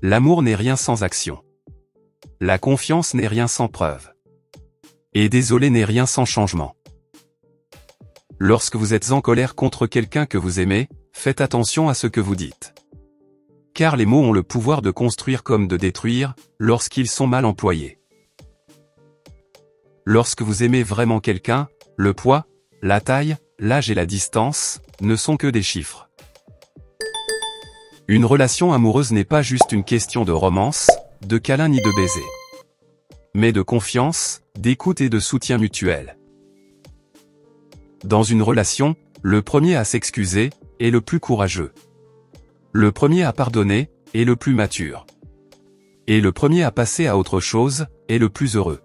l'amour n'est rien sans action. La confiance n'est rien sans preuve. Et désolé n'est rien sans changement. Lorsque vous êtes en colère contre quelqu'un que vous aimez, faites attention à ce que vous dites. Car les mots ont le pouvoir de construire comme de détruire, lorsqu'ils sont mal employés. Lorsque vous aimez vraiment quelqu'un, le poids, la taille, l'âge et la distance, ne sont que des chiffres. Une relation amoureuse n'est pas juste une question de romance, de câlin ni de baiser. Mais de confiance, d'écoute et de soutien mutuel. Dans une relation, le premier à s'excuser est le plus courageux. Le premier à pardonner est le plus mature. Et le premier à passer à autre chose est le plus heureux.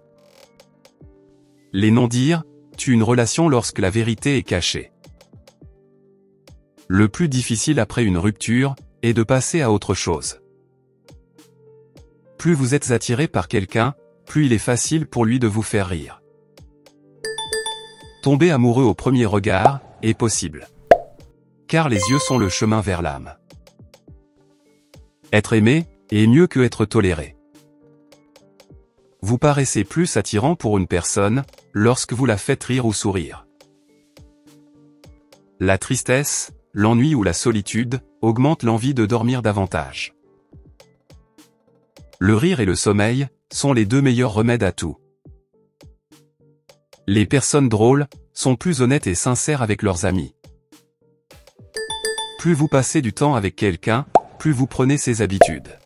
Les non-dits tuent une relation lorsque la vérité est cachée. Le plus difficile après une rupture est de passer à autre chose. Plus vous êtes attiré par quelqu'un, plus il est facile pour lui de vous faire rire. Tomber amoureux au premier regard est possible. Car les yeux sont le chemin vers l'âme. Être aimé est mieux que être toléré. Vous paraissez plus attirant pour une personne lorsque vous la faites rire ou sourire. La tristesse, l'ennui ou la solitude augmentent l'envie de dormir davantage. Le rire et le sommeil sont les deux meilleurs remèdes à tout. Les personnes drôles sont plus honnêtes et sincères avec leurs amis. Plus vous passez du temps avec quelqu'un, plus vous prenez ses habitudes.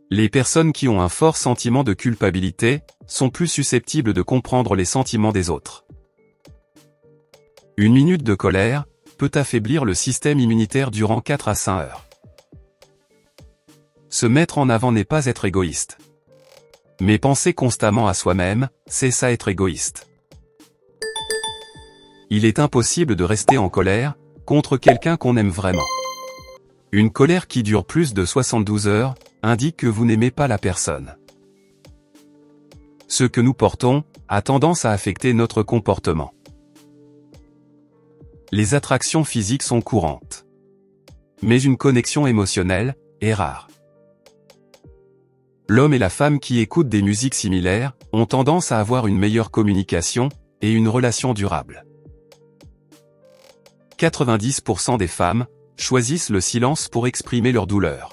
Les personnes qui ont un fort sentiment de culpabilité sont plus susceptibles de comprendre les sentiments des autres. Une minute de colère peut affaiblir le système immunitaire durant 4 à 5 heures. Se mettre en avant n'est pas être égoïste. Mais penser constamment à soi-même, c'est ça être égoïste. Il est impossible de rester en colère contre quelqu'un qu'on aime vraiment. Une colère qui dure plus de 72 heures indique que vous n'aimez pas la personne. Ce que nous portons a tendance à affecter notre comportement. Les attractions physiques sont courantes. Mais une connexion émotionnelle est rare. L'homme et la femme qui écoutent des musiques similaires ont tendance à avoir une meilleure communication et une relation durable. 90% des femmes choisissent le silence pour exprimer leur douleur.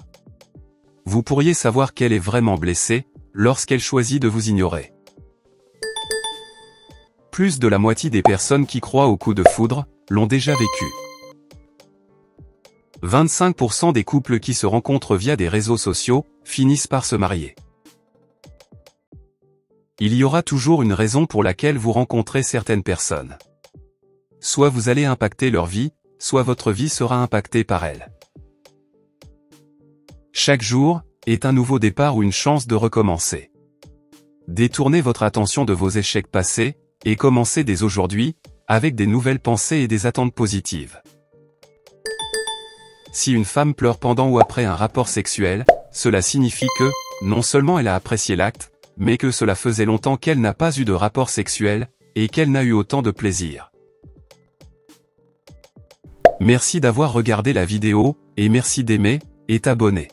Vous pourriez savoir qu'elle est vraiment blessée lorsqu'elle choisit de vous ignorer. Plus de la moitié des personnes qui croient au coup de foudre l'ont déjà vécu. 25% des couples qui se rencontrent via des réseaux sociaux finissent par se marier. Il y aura toujours une raison pour laquelle vous rencontrez certaines personnes. Soit vous allez impacter leur vie, soit votre vie sera impactée par elles. Chaque jour est un nouveau départ ou une chance de recommencer. Détournez votre attention de vos échecs passés et commencez dès aujourd'hui avec des nouvelles pensées et des attentes positives. Si une femme pleure pendant ou après un rapport sexuel, cela signifie que, non seulement elle a apprécié l'acte, mais que cela faisait longtemps qu'elle n'a pas eu de rapport sexuel, et qu'elle n'a eu autant de plaisir. Merci d'avoir regardé la vidéo, et merci d'aimer et t'abonner.